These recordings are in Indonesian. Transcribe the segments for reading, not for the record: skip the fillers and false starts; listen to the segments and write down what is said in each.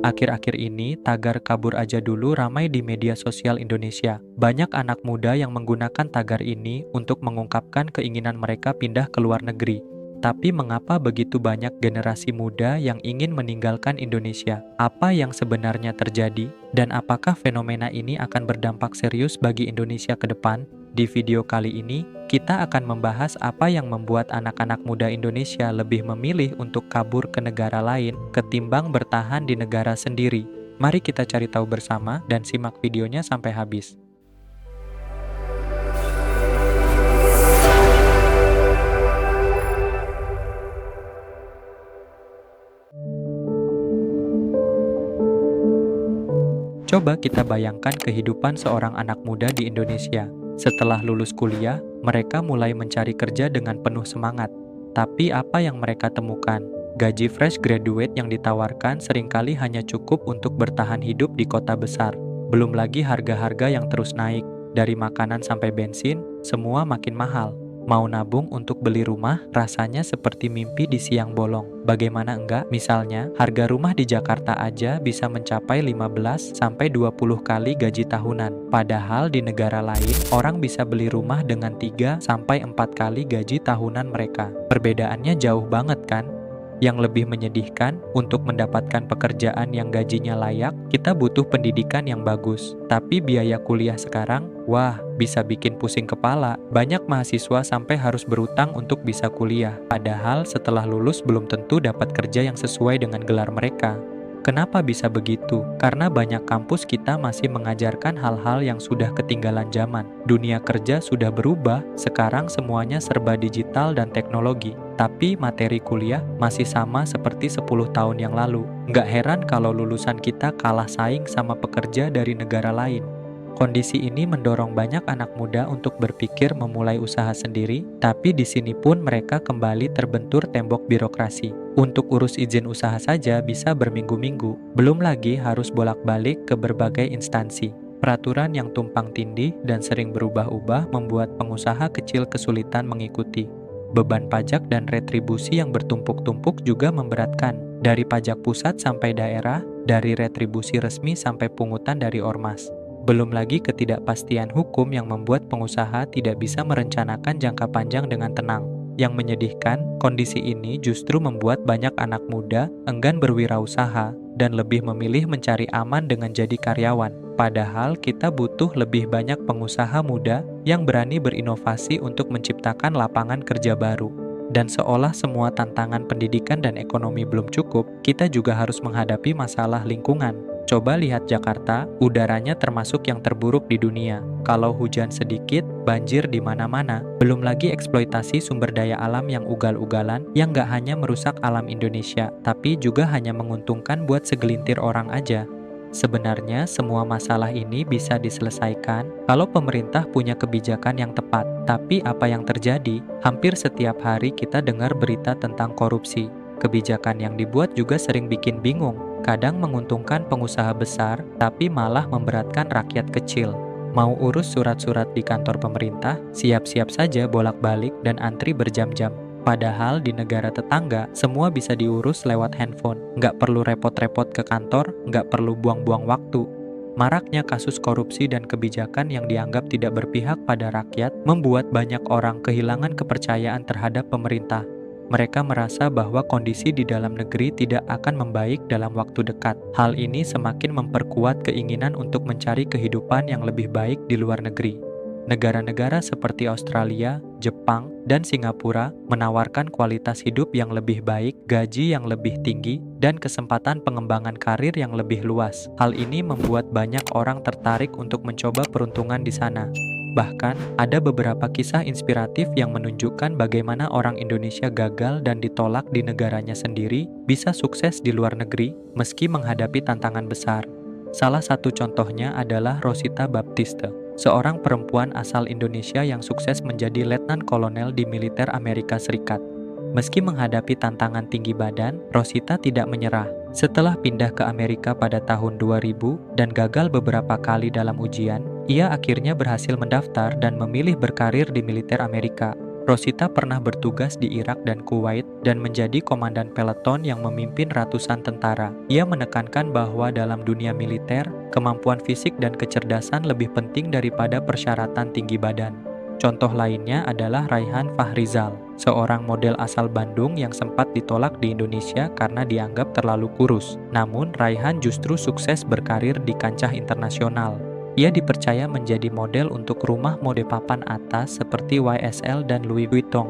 Akhir-akhir ini, tagar kabur aja dulu ramai di media sosial Indonesia. Banyak anak muda yang menggunakan tagar ini untuk mengungkapkan keinginan mereka pindah ke luar negeri. Tapi mengapa begitu banyak generasi muda yang ingin meninggalkan Indonesia? Apa yang sebenarnya terjadi? Dan apakah fenomena ini akan berdampak serius bagi Indonesia ke depan? Di video kali ini, kita akan membahas apa yang membuat anak-anak muda Indonesia lebih memilih untuk kabur ke negara lain ketimbang bertahan di negara sendiri. Mari kita cari tahu bersama dan simak videonya sampai habis. Coba kita bayangkan kehidupan seorang anak muda di Indonesia. Setelah lulus kuliah, mereka mulai mencari kerja dengan penuh semangat. Tapi apa yang mereka temukan? Gaji fresh graduate yang ditawarkan seringkali hanya cukup untuk bertahan hidup di kota besar. Belum lagi harga-harga yang terus naik. Dari makanan sampai bensin, semua makin mahal. Mau nabung untuk beli rumah rasanya seperti mimpi di siang bolong. Bagaimana enggak? Misalnya, harga rumah di Jakarta aja bisa mencapai 15-20 kali gaji tahunan. Padahal di negara lain, orang bisa beli rumah dengan 3-4 kali gaji tahunan mereka. Perbedaannya jauh banget kan? Yang lebih menyedihkan, untuk mendapatkan pekerjaan yang gajinya layak, kita butuh pendidikan yang bagus. Tapi biaya kuliah sekarang, wah, bisa bikin pusing kepala. Banyak mahasiswa sampai harus berutang untuk bisa kuliah. Padahal setelah lulus belum tentu dapat kerja yang sesuai dengan gelar mereka. Kenapa bisa begitu? Karena banyak kampus kita masih mengajarkan hal-hal yang sudah ketinggalan zaman. Dunia kerja sudah berubah, sekarang semuanya serba digital dan teknologi. Tapi materi kuliah masih sama seperti 10 tahun yang lalu. Nggak heran kalau lulusan kita kalah saing sama pekerja dari negara lain. Kondisi ini mendorong banyak anak muda untuk berpikir memulai usaha sendiri, tapi di sini pun mereka kembali terbentur tembok birokrasi. Untuk urus izin usaha saja bisa berminggu-minggu, belum lagi harus bolak-balik ke berbagai instansi. Peraturan yang tumpang tindih dan sering berubah-ubah membuat pengusaha kecil kesulitan mengikuti. Beban pajak dan retribusi yang bertumpuk-tumpuk juga memberatkan, dari pajak pusat sampai daerah, dari retribusi resmi sampai pungutan dari ormas. Belum lagi ketidakpastian hukum yang membuat pengusaha tidak bisa merencanakan jangka panjang dengan tenang. Yang menyedihkan, kondisi ini justru membuat banyak anak muda enggan berwirausaha dan lebih memilih mencari aman dengan jadi karyawan. Padahal kita butuh lebih banyak pengusaha muda yang berani berinovasi untuk menciptakan lapangan kerja baru. Dan seolah semua tantangan pendidikan dan ekonomi belum cukup, kita juga harus menghadapi masalah lingkungan. Coba lihat Jakarta, udaranya termasuk yang terburuk di dunia. Kalau hujan sedikit, banjir di mana-mana. Belum lagi eksploitasi sumber daya alam yang ugal-ugalan, yang nggak hanya merusak alam Indonesia, tapi juga hanya menguntungkan buat segelintir orang aja. Sebenarnya semua masalah ini bisa diselesaikan kalau pemerintah punya kebijakan yang tepat. Tapi apa yang terjadi? Hampir setiap hari kita dengar berita tentang korupsi. Kebijakan yang dibuat juga sering bikin bingung. Kadang menguntungkan pengusaha besar, tapi malah memberatkan rakyat kecil. Mau urus surat-surat di kantor pemerintah, siap-siap saja bolak-balik dan antri berjam-jam. Padahal di negara tetangga, semua bisa diurus lewat handphone. Nggak perlu repot-repot ke kantor, nggak perlu buang-buang waktu. Maraknya kasus korupsi dan kebijakan yang dianggap tidak berpihak pada rakyat membuat banyak orang kehilangan kepercayaan terhadap pemerintah. Mereka merasa bahwa kondisi di dalam negeri tidak akan membaik dalam waktu dekat. Hal ini semakin memperkuat keinginan untuk mencari kehidupan yang lebih baik di luar negeri. Negara-negara seperti Australia, Jepang, dan Singapura menawarkan kualitas hidup yang lebih baik, gaji yang lebih tinggi, dan kesempatan pengembangan karir yang lebih luas. Hal ini membuat banyak orang tertarik untuk mencoba peruntungan di sana. Bahkan, ada beberapa kisah inspiratif yang menunjukkan bagaimana orang Indonesia gagal dan ditolak di negaranya sendiri, bisa sukses di luar negeri meski menghadapi tantangan besar. Salah satu contohnya adalah Rosita Baptiste, seorang perempuan asal Indonesia yang sukses menjadi letnan kolonel di militer Amerika Serikat. Meski menghadapi tantangan tinggi badan, Rosita tidak menyerah. Setelah pindah ke Amerika pada tahun 2000 dan gagal beberapa kali dalam ujian, ia akhirnya berhasil mendaftar dan memilih berkarir di militer Amerika. Rosita pernah bertugas di Irak dan Kuwait dan menjadi komandan peleton yang memimpin ratusan tentara. Ia menekankan bahwa dalam dunia militer, kemampuan fisik dan kecerdasan lebih penting daripada persyaratan tinggi badan. Contoh lainnya adalah Raihan Fahrizal, seorang model asal Bandung yang sempat ditolak di Indonesia karena dianggap terlalu kurus. Namun, Raihan justru sukses berkarir di kancah internasional. Ia dipercaya menjadi model untuk rumah mode papan atas seperti YSL dan Louis Vuitton.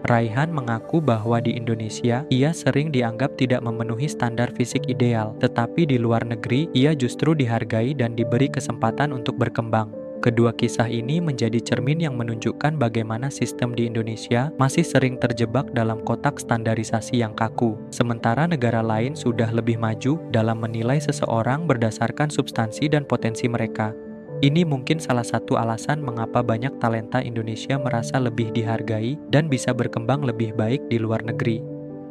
Raihan mengaku bahwa di Indonesia, ia sering dianggap tidak memenuhi standar fisik ideal, tetapi di luar negeri, ia justru dihargai dan diberi kesempatan untuk berkembang. Kedua kisah ini menjadi cermin yang menunjukkan bagaimana sistem di Indonesia masih sering terjebak dalam kotak standarisasi yang kaku, sementara negara lain sudah lebih maju dalam menilai seseorang berdasarkan substansi dan potensi mereka. Ini mungkin salah satu alasan mengapa banyak talenta Indonesia merasa lebih dihargai dan bisa berkembang lebih baik di luar negeri.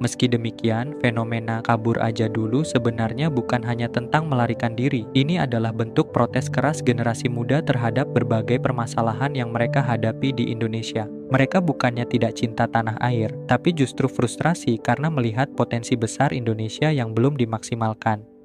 Meski demikian, fenomena kabur aja dulu sebenarnya bukan hanya tentang melarikan diri. Ini adalah bentuk protes keras generasi muda terhadap berbagai permasalahan yang mereka hadapi di Indonesia. Mereka bukannya tidak cinta tanah air, tapi justru frustrasi karena melihat potensi besar Indonesia yang belum dimaksimalkan.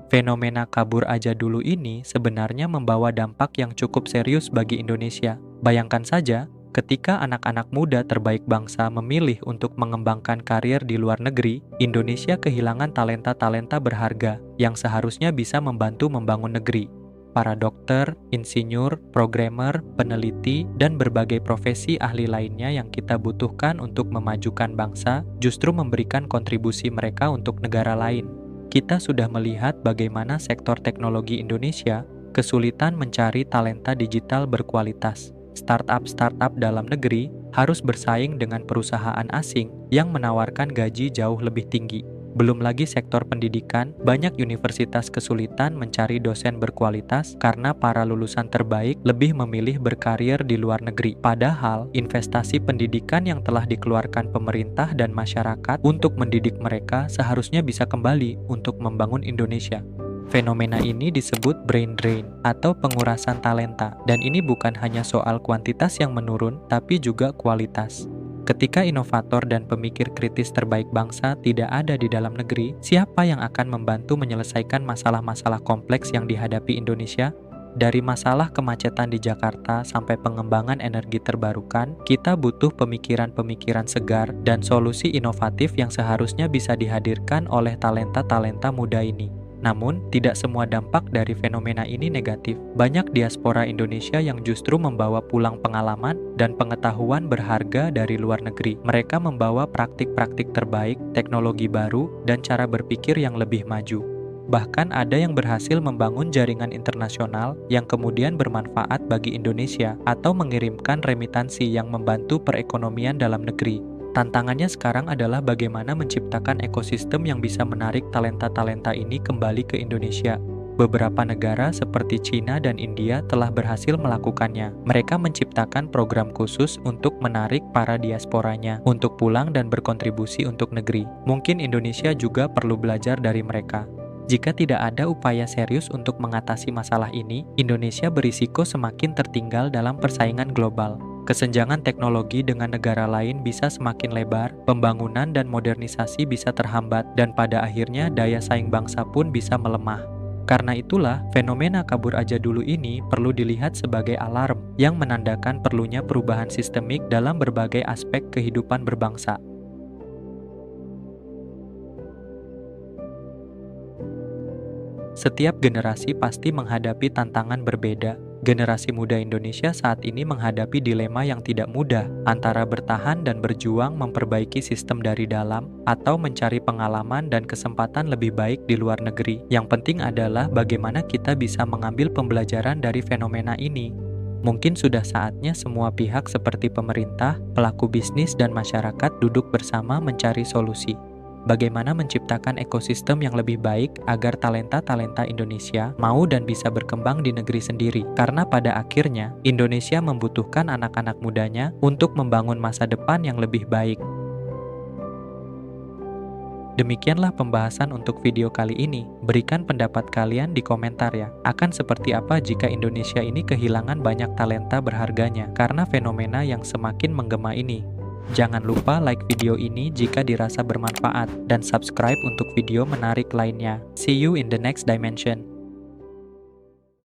Fenomena kabur aja dulu ini sebenarnya membawa dampak yang cukup serius bagi Indonesia. Bayangkan saja, ketika anak-anak muda terbaik bangsa memilih untuk mengembangkan karir di luar negeri, Indonesia kehilangan talenta-talenta berharga yang seharusnya bisa membantu membangun negeri. Para dokter, insinyur, programmer, peneliti, dan berbagai profesi ahli lainnya yang kita butuhkan untuk memajukan bangsa justru memberikan kontribusi mereka untuk negara lain. Kita sudah melihat bagaimana sektor teknologi Indonesia kesulitan mencari talenta digital berkualitas. Startup-startup dalam negeri harus bersaing dengan perusahaan asing yang menawarkan gaji jauh lebih tinggi. Belum lagi sektor pendidikan, banyak universitas kesulitan mencari dosen berkualitas karena para lulusan terbaik lebih memilih berkarir di luar negeri. Padahal, investasi pendidikan yang telah dikeluarkan pemerintah dan masyarakat untuk mendidik mereka seharusnya bisa kembali untuk membangun Indonesia. Fenomena ini disebut brain drain atau pengurasan talenta, dan ini bukan hanya soal kuantitas yang menurun, tapi juga kualitas. Ketika inovator dan pemikir kritis terbaik bangsa tidak ada di dalam negeri, siapa yang akan membantu menyelesaikan masalah-masalah kompleks yang dihadapi Indonesia? Dari masalah kemacetan di Jakarta sampai pengembangan energi terbarukan, kita butuh pemikiran-pemikiran segar dan solusi inovatif yang seharusnya bisa dihadirkan oleh talenta-talenta muda ini. Namun, tidak semua dampak dari fenomena ini negatif. Banyak diaspora Indonesia yang justru membawa pulang pengalaman dan pengetahuan berharga dari luar negeri. Mereka membawa praktik-praktik terbaik, teknologi baru, dan cara berpikir yang lebih maju. Bahkan ada yang berhasil membangun jaringan internasional yang kemudian bermanfaat bagi Indonesia atau mengirimkan remitansi yang membantu perekonomian dalam negeri. Tantangannya sekarang adalah bagaimana menciptakan ekosistem yang bisa menarik talenta-talenta ini kembali ke Indonesia. Beberapa negara seperti China dan India telah berhasil melakukannya. Mereka menciptakan program khusus untuk menarik para diasporanya untuk pulang dan berkontribusi untuk negeri. Mungkin Indonesia juga perlu belajar dari mereka. Jika tidak ada upaya serius untuk mengatasi masalah ini, Indonesia berisiko semakin tertinggal dalam persaingan global. Kesenjangan teknologi dengan negara lain bisa semakin lebar, pembangunan dan modernisasi bisa terhambat, dan pada akhirnya daya saing bangsa pun bisa melemah. Karena itulah, fenomena kabur aja dulu ini perlu dilihat sebagai alarm yang menandakan perlunya perubahan sistemik dalam berbagai aspek kehidupan berbangsa. Setiap generasi pasti menghadapi tantangan berbeda. Generasi muda Indonesia saat ini menghadapi dilema yang tidak mudah antara bertahan dan berjuang memperbaiki sistem dari dalam atau mencari pengalaman dan kesempatan lebih baik di luar negeri. Yang penting adalah bagaimana kita bisa mengambil pembelajaran dari fenomena ini. Mungkin sudah saatnya semua pihak seperti pemerintah, pelaku bisnis, dan masyarakat duduk bersama mencari solusi. Bagaimana menciptakan ekosistem yang lebih baik agar talenta-talenta Indonesia mau dan bisa berkembang di negeri sendiri. Karena pada akhirnya, Indonesia membutuhkan anak-anak mudanya untuk membangun masa depan yang lebih baik. Demikianlah pembahasan untuk video kali ini. Berikan pendapat kalian di komentar ya. Akan seperti apa jika Indonesia ini kehilangan banyak talenta berharganya karena fenomena yang semakin menggema ini? Jangan lupa like video ini jika dirasa bermanfaat dan subscribe untuk video menarik lainnya. See you in the next dimension.